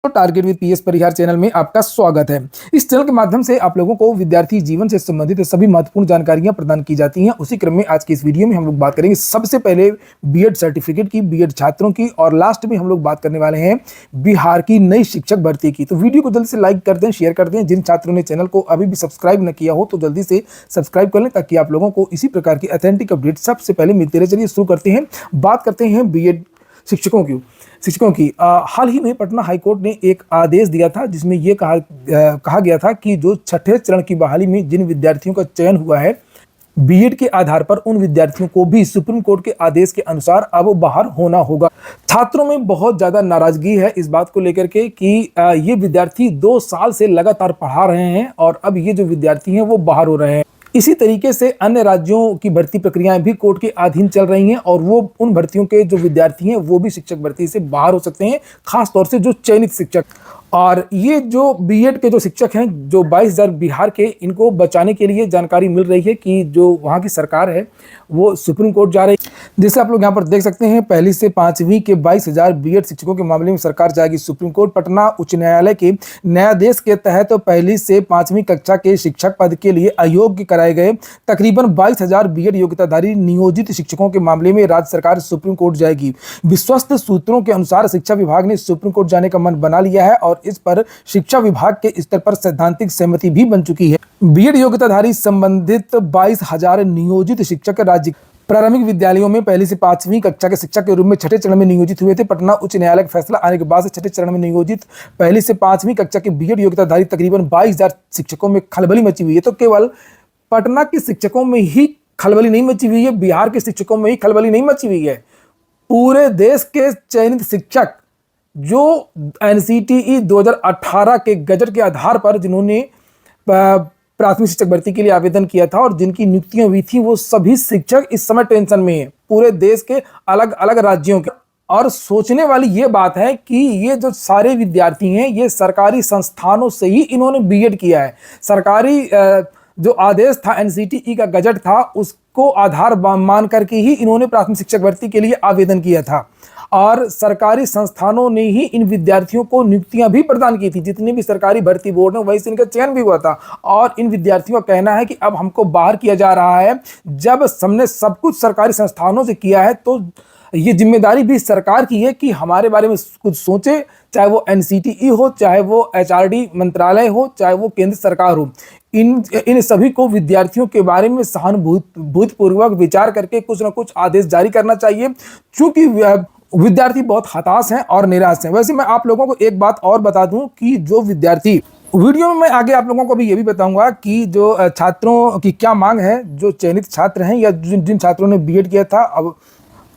तो target with PS Parihar channel में आपका स्वागत है। इस चैनल के माध्यम से आप लोगों को विद्यार्थी जीवन से संबंधित सभी महत्वपूर्ण जानकारियां प्रदान की जाती हैं। उसी क्रम में आज की इस वीडियो में हम लोग बात करेंगे सबसे पहले बीएड सर्टिफिकेट की, बीएड छात्रों की, और लास्ट में हम लोग बात करने वाले हैं बिहार की नई शिक्षक भर्ती की। तो वीडियो को जल्दी से लाइक कर दें, शेयर कर दें। जिन छात्रों ने चैनल को अभी भी सब्सक्राइब न किया हो तो जल्दी से सब्सक्राइब कर लें, ताकि आप लोगों को इसी प्रकार की ऑथेंटिक अपडेट सबसे पहले मिलते रहे। चलिए शुरू करते हैं, बात करते हैं बीएड शिक्षकों की। हाल ही में पटना हाईकोर्ट ने एक आदेश दिया था, जिसमें यह कहा गया था कि जो छठे चरण की बहाली में जिन विद्यार्थियों का चयन हुआ है बीएड के आधार पर, उन विद्यार्थियों को भी सुप्रीम कोर्ट के आदेश के अनुसार अब बाहर होना होगा। छात्रों में बहुत ज्यादा नाराजगी है इस बात को लेकर के कि ये विद्यार्थी 2 साल से लगातार पढ़ा रहे हैं और अब ये जो विद्यार्थी हैं वो बाहर हो रहे हैं। इसी तरीके से अन्य राज्यों की भर्ती प्रक्रियाएं भी कोर्ट के अधीन चल रही हैं और वो उन भर्तियों के जो विद्यार्थी हैं वो भी शिक्षक भर्ती से बाहर हो सकते हैं, खासतौर से जो चयनित शिक्षक। और ये जो बीएड के जो शिक्षक हैं, जो 22,000 बिहार के, इनको बचाने के लिए जानकारी मिल रही है कि जो वहाँ की सरकार है वो सुप्रीम कोर्ट जा रही है। जैसे आप लोग यहाँ पर देख सकते हैं, पहली से 5वीं के 22,000 बीएड शिक्षकों के मामले में सरकार जाएगी सुप्रीम कोर्ट। पटना उच्च न्यायालय के न्यायाधीश के तहत पहली से 5वीं कक्षा के शिक्षक पद के लिए अयोग्य कराए गए तकरीबन 22,000 बीएड योग्यताधारी नियोजित शिक्षकों के मामले में राज्य सरकार सुप्रीम कोर्ट जाएगी। विश्वस्त सूत्रों के अनुसार शिक्षा विभाग ने सुप्रीम कोर्ट जाने का मन बना लिया है और इस पर शिक्षा विभाग के स्तर पर सैद्धांतिक सहमति भी बन चुकी है। बीएड योग्यताधारी संबंधित 22,000 नियोजित शिक्षक राज्य प्रारंभिक विद्यालयों में पहली से 5वीं कक्षा के शिक्षक के रूप में छठे चरण में नियोजित हुए थे। पटना उच्च न्यायालय का फैसला आने के बाद से छठे चरण में नियोजित पहली से 5वीं कक्षा के बीएड योग्यताधारी तकरीबन 22,000 शिक्षकों में खलबली मची हुई है। तो केवल पटना के शिक्षकों में ही खलबली नहीं मची हुई है, बिहार के शिक्षकों में ही खलबली नहीं मची हुई है। पूरे देश के चयनित शिक्षक जो एनसीटीई 2018 के गजट के आधार पर जिन्होंने प्राथमिक शिक्षक भर्ती के लिए आवेदन किया था और जिनकी नियुक्तियां हुई थी, वो सभी शिक्षक इस समय टेंशन में हैं, पूरे देश के अलग अलग राज्यों के। और सोचने वाली ये बात है कि ये जो सारे विद्यार्थी हैं, ये सरकारी संस्थानों से ही इन्होंने बीएड किया है। सरकारी जो आदेश था, एनसीटीई का गजट था, उसको आधार मान करके ही इन्होंने प्राथमिक शिक्षक भर्ती के लिए आवेदन किया था और सरकारी संस्थानों ने ही इन विद्यार्थियों को नियुक्तियां भी प्रदान की थी। जितने भी सरकारी भर्ती बोर्ड है वहीं से इनका चयन भी हुआ था और इन विद्यार्थियों का कहना है कि अब हमको बाहर किया जा रहा है। जब हमने सब कुछ सरकारी संस्थानों से किया है तो ये जिम्मेदारी भी सरकार की है कि हमारे बारे में कुछ सोचे, चाहे वो एनसीटीई हो, चाहे वो एचआरडी मंत्रालय हो, चाहे वो केंद्र सरकार हो। इन सभी को विद्यार्थियों के बारे में सहानुभूतिपूर्वक विचार करके कुछ ना कुछ आदेश जारी करना चाहिए, क्योंकि विद्यार्थी बहुत हताश हैं और निराश हैं। वैसे मैं आप लोगों को एक बात और बता दूं कि जो विद्यार्थी, वीडियो में मैं आगे आप लोगों को भी ये भी बताऊंगा कि जो छात्रों की क्या मांग है, जो चयनित छात्र हैं या जिन छात्रों ने बीएड किया था, अब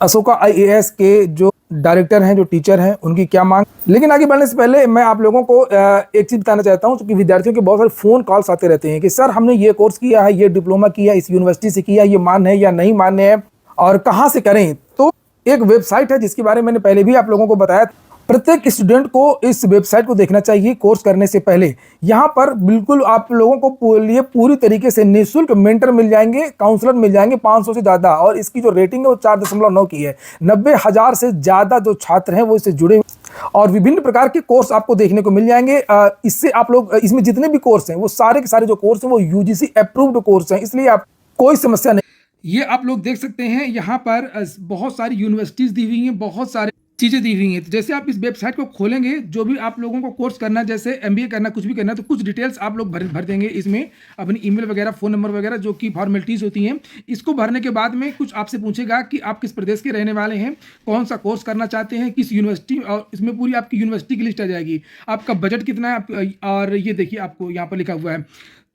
अशोका आईएएस के जो डायरेक्टर हैं, जो टीचर हैं, उनकी क्या मांग। लेकिन आगे बढ़ने से पहले मैं आप लोगों को एक चीज बताना चाहता हूं, क्योंकि विद्यार्थियों के बहुत सारे फोन कॉल्स आते रहते हैं कि सर हमने ये कोर्स किया है, ये डिप्लोमा किया, इस यूनिवर्सिटी से किया, ये मान्य है या नहीं मान्य है और कहाँ से करें। तो एक वेबसाइट है जिसके बारे में मैंने पहले भी आप लोगों को बताया। प्रत्येक स्टूडेंट को इस वेबसाइट को देखना चाहिए कोर्स करने से पहले। यहाँ पर बिल्कुल आप लोगों को लिए पूरी तरीके से निःशुल्क मेंटर मिल जाएंगे, काउंसलर मिल जाएंगे 500 से ज़्यादा, और इसकी जो रेटिंग है वो 4.9 की है। 90,000 से ज़्यादा जो छात्र हैं वो इससे जुड़े हुए और विभिन्न प्रकार के कोर्स आपको देखने को मिल जाएंगे। इससे आप लोग, इसमें जितने भी कोर्स हैं वो सारे के सारे जो कोर्स हैं वो यूजीसी अप्रूव्ड कोर्स हैं, इसलिए आप कोई समस्या नहीं। ये आप लोग देख सकते हैं, यहाँ पर बहुत सारी यूनिवर्सिटीज दी हुई हैं, बहुत सारे चीज़ें दी हुई हैं। तो जैसे आप इस वेबसाइट को खोलेंगे, जो भी आप लोगों को कोर्स करना है, जैसे एमबीए करना, कुछ भी करना है, तो कुछ डिटेल्स आप लोग भर देंगे इसमें, अपनी ईमेल वगैरह, फ़ोन नंबर वगैरह, जो कि फॉर्मेलिटीज़ होती हैं। इसको भरने के बाद में कुछ आपसे पूछेगा कि आप किस प्रदेश के रहने वाले हैं, कौन सा कोर्स करना चाहते हैं, किस यूनिवर्सिटी, और इसमें पूरी आपकी यूनिवर्सिटी की लिस्ट आ जाएगी, आपका बजट कितना है, और ये देखिए आपको यहाँ पर लिखा हुआ है।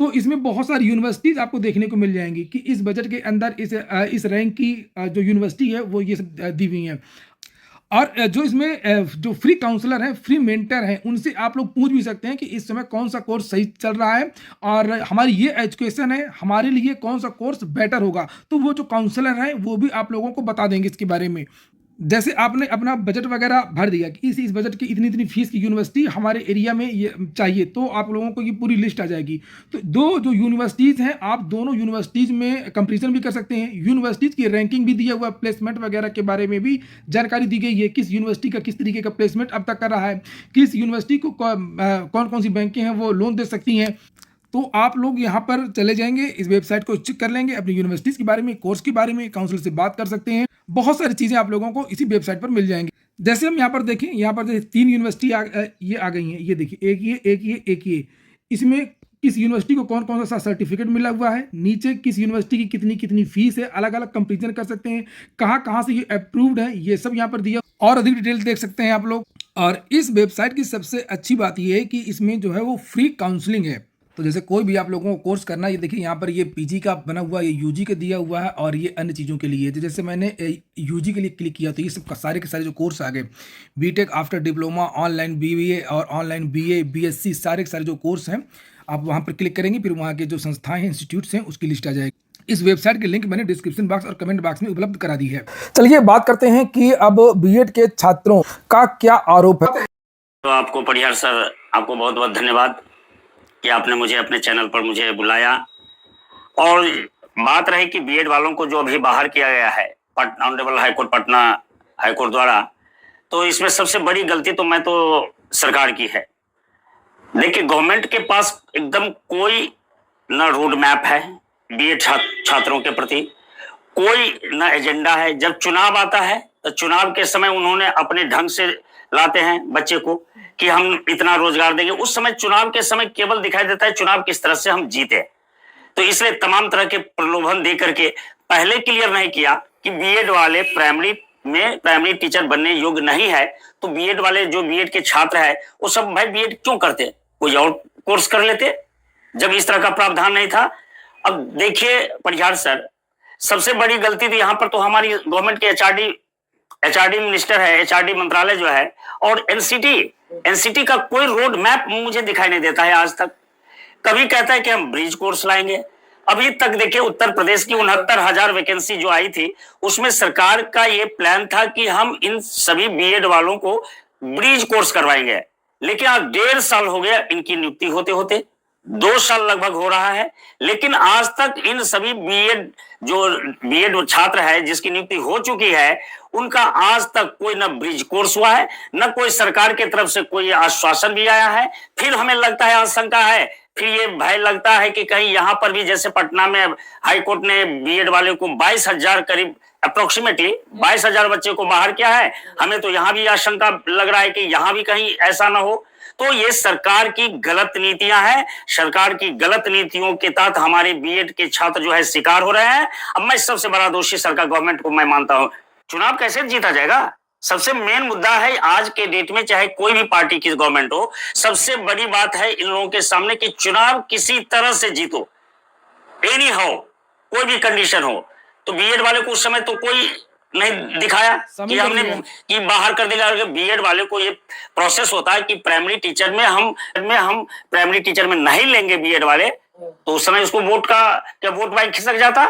तो इसमें बहुत सारी यूनिवर्सिटीज़ आपको देखने को मिल जाएंगी कि इस बजट के अंदर इस रैंक की जो यूनिवर्सिटी है वो ये सब दी हुई हैं। और जो इसमें जो फ्री काउंसलर हैं, फ्री मेंटर हैं, उनसे आप लोग पूछ भी सकते हैं कि इस समय कौन सा कोर्स सही चल रहा है और हमारी ये एजुकेशन है, हमारे लिए कौन सा कोर्स बेटर होगा। तो वो जो काउंसलर हैं वो भी आप लोगों को बता देंगे इसके बारे में। जैसे आपने अपना बजट वगैरह भर दिया कि इस बजट की इतनी इतनी फीस की यूनिवर्सिटी हमारे एरिया में ये चाहिए, तो आप लोगों को ये पूरी लिस्ट आ जाएगी। तो दो जो यूनिवर्सिटीज़ हैं, आप दोनों यूनिवर्सिटीज़ में कंपैरिजन भी कर सकते हैं। यूनिवर्सिटीज़ की रैंकिंग भी दिया हुआ है, प्लेसमेंट वगैरह के बारे में भी जानकारी दी गई है, किस यूनिवर्सिटी का किस तरीके का प्लेसमेंट अब तक कर रहा है, किस यूनिवर्सिटी को कौन कौन सी बैंकें हैं वो लोन दे सकती हैं। तो आप लोग यहाँ पर चले जाएंगे, इस वेबसाइट को चेक कर लेंगे, अपनी यूनिवर्सिटीज़ के बारे में, कोर्स के बारे में, काउंसिल से बात कर सकते हैं। बहुत सारी चीज़ें आप लोगों को इसी वेबसाइट पर मिल जाएंगी। जैसे हम यहाँ पर देखें, यहाँ पर देखिए 3 यूनिवर्सिटी ये आ गई हैं। ये देखिए, एक ये। इसमें किस यूनिवर्सिटी को कौन कौन सा सर्टिफिकेट मिला हुआ है, नीचे किस यूनिवर्सिटी की कितनी कितनी फीस है, अलग अलग कंपेरिजन कर सकते हैं, कहाँ कहाँ से ये अप्रूव्ड है, ये सब यहाँ पर दिया। और अधिक डिटेल देख सकते हैं आप लोग। और इस वेबसाइट की सबसे अच्छी बात ये है कि इसमें जो है वो फ्री काउंसलिंग है। तो जैसे कोई भी आप लोगों को कोर्स करना है, ये देखिए यहाँ पर ये पीजी का बना हुआ है, ये यूजी का दिया हुआ है, और ये अन्य चीज़ों के लिए। तो जैसे मैंने यूजी के लिए क्लिक किया तो ये सब सारे के सारे जो कोर्स आ गए, BTech after diploma, online BBA और ऑनलाइन बीए, बीएससी, सारे के सारे जो कोर्स हैं, आप वहाँ पर क्लिक करेंगे, फिर वहाँ के जो संस्थाएं हैं, इंस्टीट्यूट्स हैं, उसकी लिस्ट आ जाएगी। इस वेबसाइट की लिंक मैंने डिस्क्रिप्शन बॉक्स और कमेंट बॉक्स में उपलब्ध करा दी है। चलिए बात करते हैं कि अब बीएड के छात्रों का क्या आरोप है। तो आपको परिहार सर, आपको बहुत बहुत धन्यवाद कि आपने मुझे अपने चैनल पर मुझे बुलाया। और बात रही कि बीएड वालों को जो अभी बाहर किया गया है ऑनरेबल हाईकोर्ट पटना हाईकोर्ट द्वारा, तो इसमें सबसे बड़ी गलती तो सरकार की है। देखिए, गवर्नमेंट के पास एकदम कोई न रोड मैप है बीएड छात्रों के प्रति, कोई न एजेंडा है। जब चुनाव आता है तो चुनाव के समय उन्होंने अपने ढंग से लाते हैं बच्चे को कि हम इतना रोजगार देंगे। उस समय चुनाव के समय केवल दिखाई देता है चुनाव किस तरह से हम जीते। तो इसलिए तमाम तरह के प्रलोभन दे करके पहले क्लियर नहीं किया कि बीएड वाले प्राइमरी टीचर बनने योग्य नहीं है। तो बीएड वाले जो बीएड के छात्र है वो सब भाई बीएड क्यों करते, कोई और कोर्स कर लेते जब इस तरह का प्रावधान नहीं था। अब देखिए परिहार सर, सबसे बड़ी गलती थी यहाँ पर तो हमारी गवर्नमेंट के एचआरडी मिनिस्टर है, एचआरडी मंत्रालय जो है, और एनसीटी का कोई रोड मैप मुझे दिखाई नहीं देता है आज तक। कभी कहता है कि हम ब्रिज कोर्स लाएंगे, अभी तक देखिए उत्तर प्रदेश की 69,000 वैकेंसी जो आई थी उसमें सरकार का ये प्लान था कि हम इन सभी बीएड वालों को ब्रिज कोर्स करवाएंगे। लेकिन आज 1.5 साल हो गया इनकी नियुक्ति होते होते, 2 साल लगभग हो रहा है, लेकिन आज तक इन सभी बीएड छात्र है जिसकी नियुक्ति हो चुकी है, उनका आज तक कोई न ब्रिज कोर्स हुआ है, न कोई सरकार की तरफ से कोई आश्वासन भी आया है। फिर हमें लगता है, आशंका है, फिर ये भय लगता है कि कहीं यहां पर भी जैसे पटना में हाईकोर्ट ने बीएड वाले को 22,000 करीब अप्रोक्सीमेटली 22,000 बच्चे को बाहर किया है। हमें तो यहां भी आशंका लग रहा है कि यहां भी कहीं ऐसा ना हो। तो ये सरकार की गलत नीतियां हैं। सरकार की गलत नीतियों के तहत हमारे बीएड के छात्र जो है शिकार हो रहे हैं। अब मैं सबसे बड़ा दोषी सरकार गवर्नमेंट को मैं मानता हूं। चुनाव कैसे जीता जाएगा, सबसे मेन मुद्दा है आज के डेट में, चाहे कोई भी पार्टी की गवर्नमेंट हो, सबसे बड़ी बात है इन लोगों के सामने कि चुनाव किसी तरह से जीतो, एनी हाउ, कोई भी कंडीशन हो। तो बीएड वाले को उस समय तो कोई नहीं दिखाया कि हमने कि बाहर कर देगा। बीएड वाले को ये प्रोसेस होता है कि प्राइमरी टीचर में हम प्राइमरी टीचर में नहीं लेंगे बीएड वाले, तो उस समय उसको वोट बैंक खिसक जाता।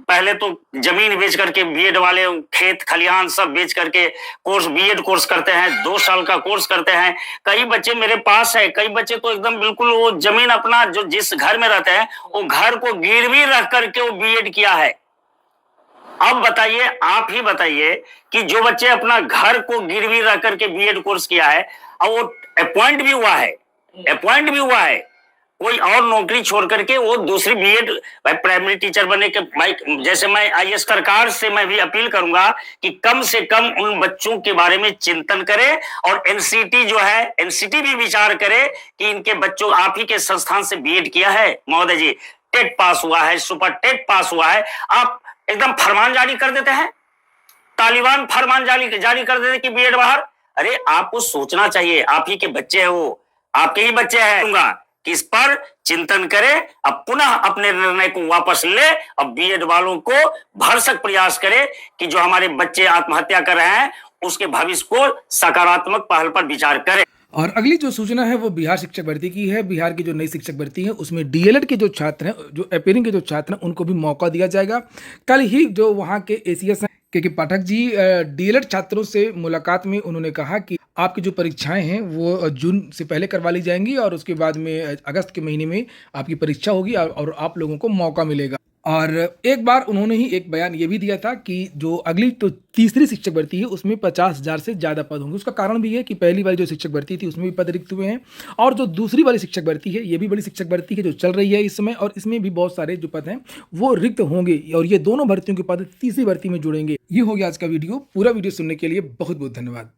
पहले तो जमीन बेच करके बीएड वाले खेत खलिहान सब बेच करके बीएड कोर्स करते हैं, 2 साल का कोर्स करते हैं। कई बच्चे मेरे पास है, कई बच्चे तो एकदम बिल्कुल वो जमीन अपना जो जिस घर में रहते हैं वो घर को गिरवी रख करके वो बीएड किया है। अब बताइए, आप ही बताइए कि जो बच्चे अपना घर को गिरवी रख करके बीएड कोर्स किया है और वो अपॉइंट भी हुआ है, कोई और नौकरी छोड़ करके वो दूसरी बीएड प्राइमरी टीचर बनने के भाई, जैसे मैं आईएएस सरकार से मैं भी अपील करूंगा कि कम से कम उन बच्चों के बारे में चिंतन करे। और एनसीटी भी विचार करे कि इनके बच्चों, आप ही के संस्थान से बीएड किया है महोदय जी, टेट पास हुआ है, सुपर टेट पास हुआ है, आप एकदम फरमान जारी कर देते हैं, तालिबान फरमान जारी कर देते कि बीएड बाहर। अरे आपको सोचना चाहिए, आप ही के बच्चे हैं, वो आपके ही बच्चे हैं। कि इस पर चिंतन करे, अब पुनः अपने निर्णय को वापस ले, अब बीएड वालों को भरसक प्रयास करे कि जो हमारे बच्चे आत्महत्या कर रहे हैं उसके भविष्य को सकारात्मक पहल पर विचार करे। और अगली जो सूचना है वो बिहार शिक्षक भर्ती की है। बिहार की जो नई शिक्षक भर्ती है उसमें डीएलएड के जो छात्र हैं, जो अपेयरिंग के जो छात्र हैं, उनको भी मौका दिया जाएगा। कल ही जो वहाँ के एसीएस हैं, के पाठक जी डीएलएड छात्रों से मुलाकात में उन्होंने कहा कि आपकी जो परीक्षाएं हैं वो जून से पहले करवा ली जाएंगी और उसके बाद में अगस्त के महीने में आपकी परीक्षा होगी और आप लोगों को मौका मिलेगा। और एक बार उन्होंने ही एक बयान ये भी दिया था कि जो अगली तो तीसरी शिक्षक भर्ती है उसमें 50,000 से ज़्यादा पद होंगे। उसका कारण भी है कि पहली वाली जो शिक्षक भर्ती थी उसमें भी पद रिक्त हुए हैं और जो दूसरी वाली शिक्षक भर्ती है ये भी बड़ी शिक्षक भर्ती है जो चल रही है इस समय, और इसमें भी बहुत सारे जो पद हैं वो रिक्त होंगे और ये दोनों भर्तियों के पद तीसरी भर्ती में जुड़ेंगे। ये हो गया आज का वीडियो। पूरा वीडियो सुनने के लिए बहुत बहुत धन्यवाद।